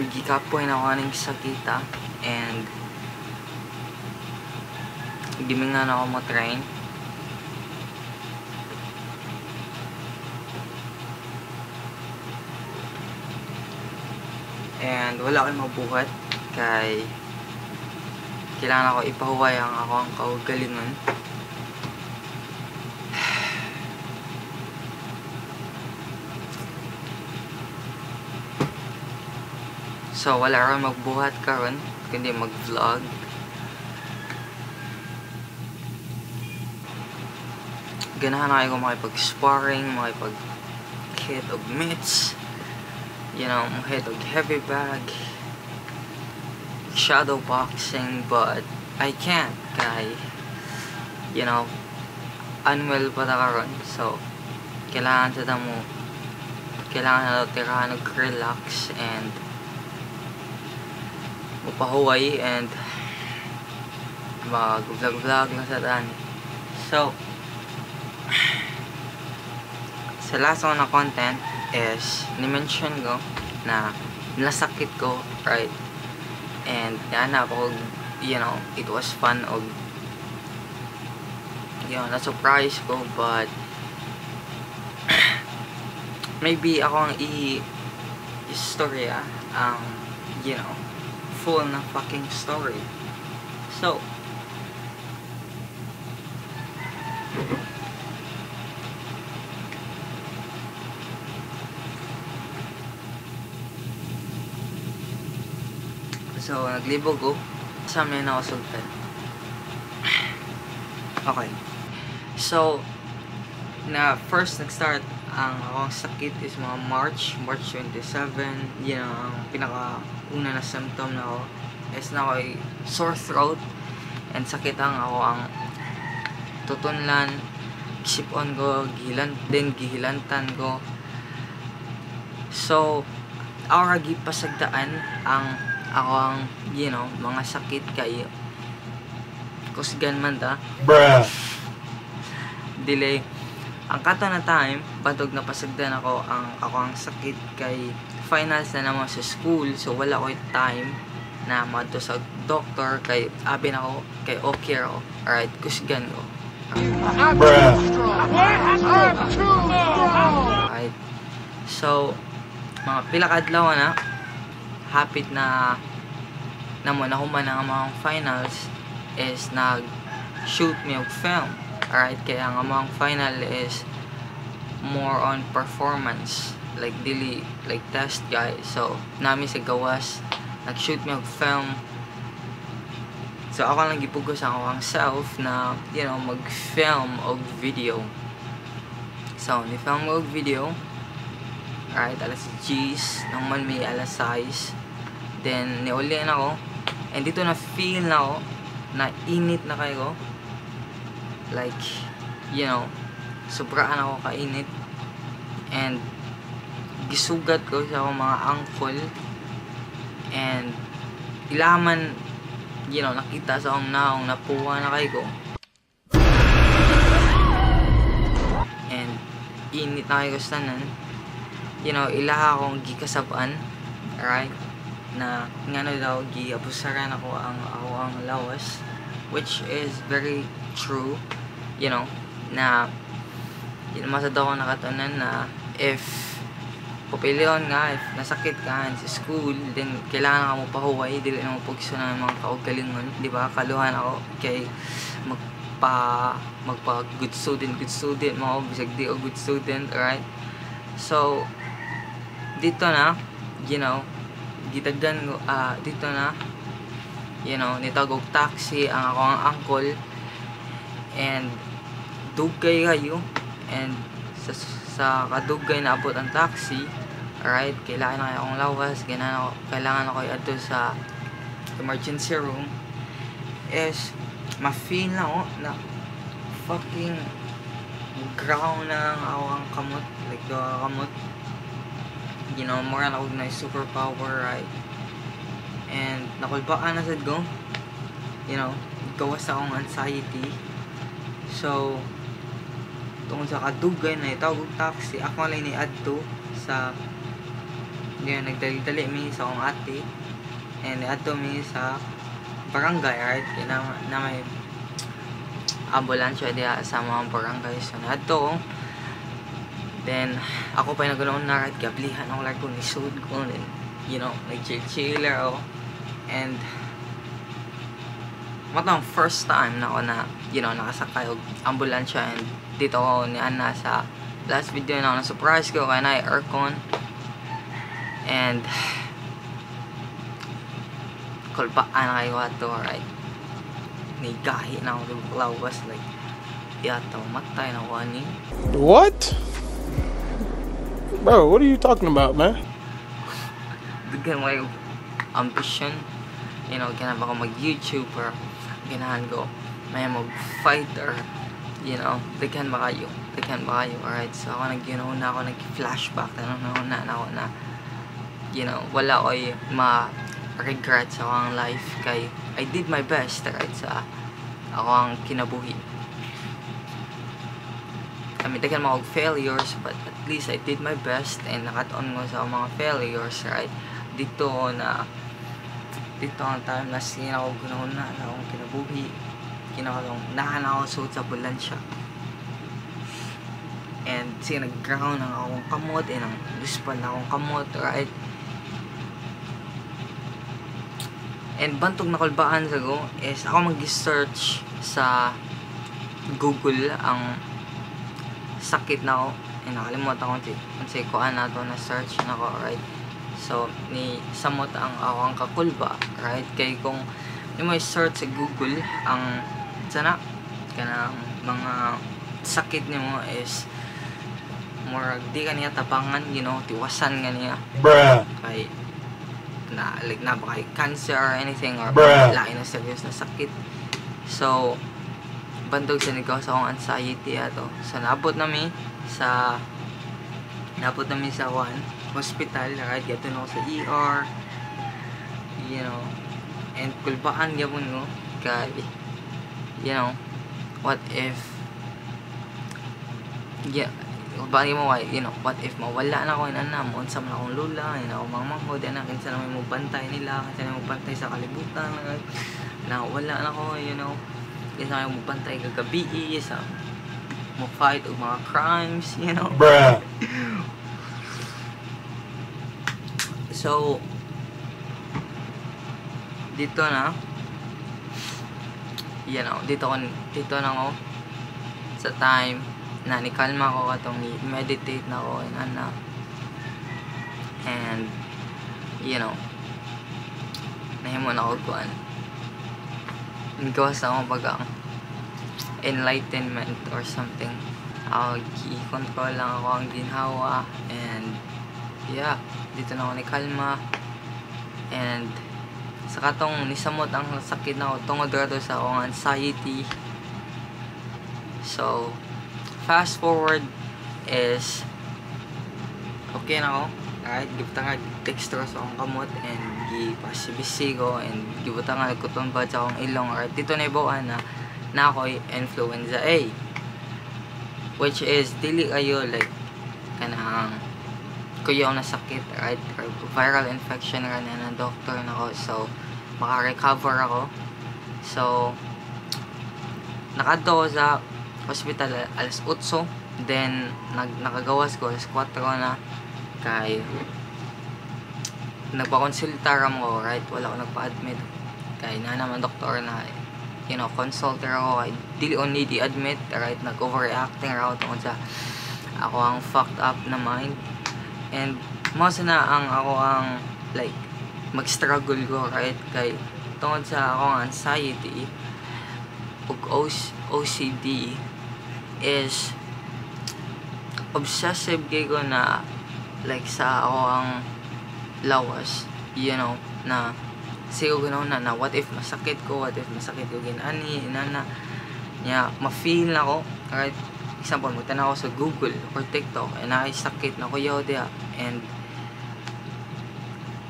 Gikapoy na ako ng sakita and gimingan ako mo-train. And wala akong mabuhat kay kailangan ako ipahuway ang ako ang kaugalingon. So wala akong magbuhat karon kundi mag-vlog. Ganahan ako makipag-sparring, makipag-hit og mitts, you know, hit og heavy bag, shadow boxing, but I can't kay, you know, unwell pa ta karon. So kailangan sa mo, kailangan na tirahan og relax and upahuway and mag-vlog lang sa daan. So sa last one na content is ni-mention ko na nasakit ko, right? And yan ako, you know, it was fun og na-surprise ko, but maybe ako ang i-istorya ang you know, full na fucking story. So naglibog ko sa amin na ako sultan. Okay, so na first nag-start ang akong sakit is mga March 27, you know, ang pinaka-una na symptom na ako is na ako'y sore throat and sakit ako ang tutunlan, sipon ko, gihilantan ko. So ako ragi pasagdaan ang ako ang, you know, mga sakit kayo kusgan man ta bruh delay ang kato na time batog na pasagdan ako ang sakit kay finals na naman sa school, so wala ko time na madto sa doctor kay abi na ako kay okay ako, alright, kusgan ko bruh alright. So mga pila kadlaw na hapit na nahuman ang mga finals is nag-shoot me og film, alright, kaya ang mga final is more on performance, like dili like test guys. So nami sa gawas nag-shoot me og film, so ako lang gipugos ako ang self na, you know, mag-film og video. So ni film og video, alright, alas 10 nang man may alas 6. Then niuli na ako and dito na feel na ako na init na kayo, like, you know, sobraan ako kainit and gisugat ko sa akong mga ankle and ilaman, you know, nakita sa akong naong napuwa na kayo and init na kayo sa tanan, you know, ilaha akong gikasabaan, alright, na ngano daw giabusaran ako ang lawas, which is very true, you know, na masad ako nakatunan na if pupilion nga, if nasakit ka sa school, then kailangan ka mo pahuway, dili na mo pugso na mga kaugalingon, di ba? Kaluhan ako kay magpa good student mo, bisag di o good student, alright? So dito na, you know, gitagdan ko, dito na, you know, nitagog taxi ang ako ang uncle and dugay kayo and sa kadugay na abot ang taxi, alright, kailangan na akong lawas, kailangan ako i-adto sa emergency room, is ma-feel na ako na fucking graw na ako ang kamot, like kamot, you know, moral ako na superpower, right? And nakulbaan na sad ko, you know, gawas akong anxiety. So tungkol sa kadugay na itawag og taxi, ako lang ni adto sa yun, nagdali-dali mi sa akong ate, and adto mi sa barangay, right? Kaya na may ambulansya diya sa mga barangay. So adto, then ako pa naganoon na, right? Gablihan ako like kung isud ko, then you know, nag-chill-chiller ako. And matang first time na ako na, you know, nakasakay og ambulansya. And dito ako ni Anna sa last video na ako na surprise ko kaya na aircon. And kulpaan na kayo ato, right? Nigahi na ako ng lawas, like yata matay na ako ni. What? Bro, what are you talking about, man? Dughan mo yung ambition, you know, kaya ba ako mag-YouTuber, ganahan ko may mag-fighter, you know, daghan ba kayo, alright? So ako nag-una ako, nag-flashback na ako na, you know, wala ko ma-regret sa akong life kay I did my best, right, sa ako ang kinabuhi. I mean, daghan mga failures, but at least I did my best, and nakataon ko sa mga failures, right? Dito ang time na sina ako ganoon na akong kinabuhi, kinakatong nahan ako suot sa ambulansya, and sige nag-ground ang akong kamot, and ang luspal na akong kamot, right? And bantog na kulbaan sa ko is ako mag-search sa Google ang sakit na ako, and nakalimutan ko kung kuan na to na search na ko, right? So ni samot ang ako ang kakulba, right? Kay kung mo search sa Google ang sana kanang mga sakit nimo is more di kaniya tabangan, you know, tiwasan kaniya. Bruh. Kay na like na ba kay cancer or anything, or lain na serious na sakit. So bandog sa nagawa sa akong anxiety ato. So naabot namin sa hospital, right? Gato na ako sa ER, you know, and kulbaan gyapon ko kay, you know, what if kulbaan mo, you know, what if mawala na ako, na mo unsa man akong lula, you know, mangmangod na kinsa na may mobantay nila, kinsa na may mobantay sa kalibutan, na wala na ako, you know, kinsa na may mobantay kagabi sa mo fight og mga crimes, you know. Bruh. So dito na, you know, dito na ako sa time na nikalma ko katong meditate na ako and you know, nahimo na ako kuan gawas na ako bagang enlightenment or something. I-control lang ako ang ginhawa, and yeah, dito na ako nikalma, and sa katong nisamot ang sakit na ako tungod rato sa akong anxiety. So fast forward is okay na ako, right? Gibutang nga dextrose sa akong kamot, and gipasibisi ko, and gibutang nga nagkutumbad sa akong ilong, right? Dito na ibuan na ako'y influenza A, which is dili kayo like kanang kuyaw na sakit, right? Or viral infection ra na doctor na ako, so maka-recover ako. So nakadto ko sa hospital alas 8, then nakagawas ko alas 4 na, kay nagpa-consulta mo, right? Wala ko nagpa-admit kay na naman doktor na, you know, consulter ako, kay dili only di-admit, right? Nag-overreacting ra ako tungkol sa ako ang fucked up na mind, and mo na ako ang like mag-struggle ko, right? Kay tungkol sa akong anxiety ug OCD is obsessive kay ko na like sa ako ang lawas, you know, na sigo ganaw na what if masakit ko, what if masakit ko ginani inana niya, ma-feel na ko, right? example, magtanaw ako sa Google or TikTok, and sakit na kuyaw diya, and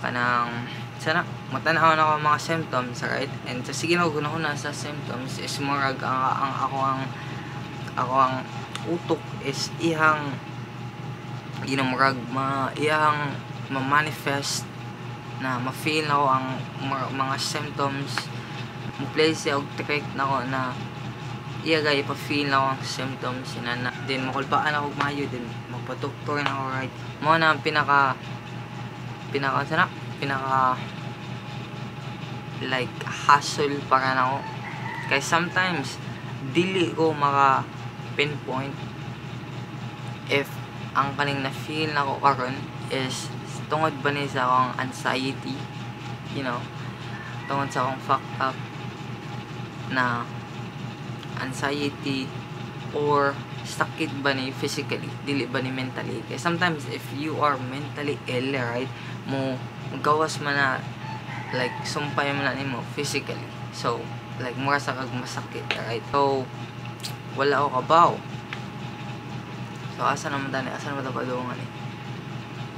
kanang sana matanaw na ako mga symptoms, right? And sa sige na guna sa symptoms is murag ang ako ang utok is ihang murag iyang ma-manifest na ma-feel na ako ang mga symptoms, mo-place siya og trick na ako na iya gay pa-feel na ako ang symptoms na din makulbaan ako mayo, din magpa-doktor na ako, right? Mo na ang pinaka like hassle para na ako, kay sometimes dili ko maka pinpoint if ang kaning na feel na ko karon is tungod ba ni sa akong anxiety, tungod sa akong fucked up na anxiety, or sakit ba ni physically, dili ba ni mentally. Kaya sometimes if you are mentally ill, right, mo gawas man na like sumpay man na nimo physically, so like mura sa kag masakit, right? So wala ako kabaw, so asa naman padungan eh.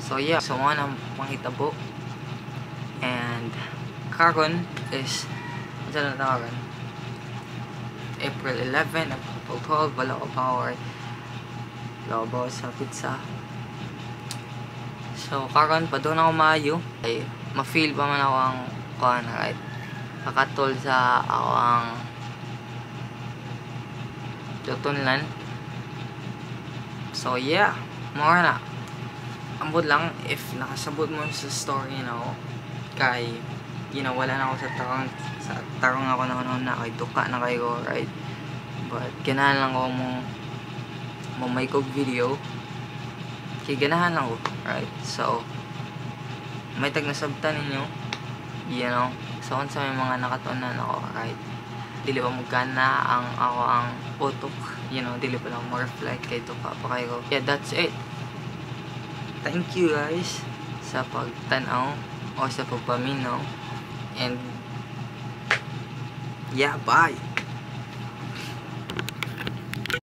So yeah, so mo nang panghitabo, and karon is na karon April 11, April 12, wala ko power, wala ko sa pizza. So karon pa doon ako maayo, ay ma-feel pa man ako ang kuan, right? Kakatol sa ako ang tutunlan. So yeah, more na ambot lang if nakasabot mo sa story kay wala na ako sa tarong ako na kay duka na kayo, right? But ganahan lang ko mo may kog video, kay ganahan lang ko, right? So may tag nasabtan ninyo, so sa may mga nakatunan ako, right? Dili pa magkana ang ako ang utok, dili pa lang more reflect kay duka pa kayo. Yeah, that's it. Thank you guys sa pagtanaw o sa pagpaminaw, and yeah, bye.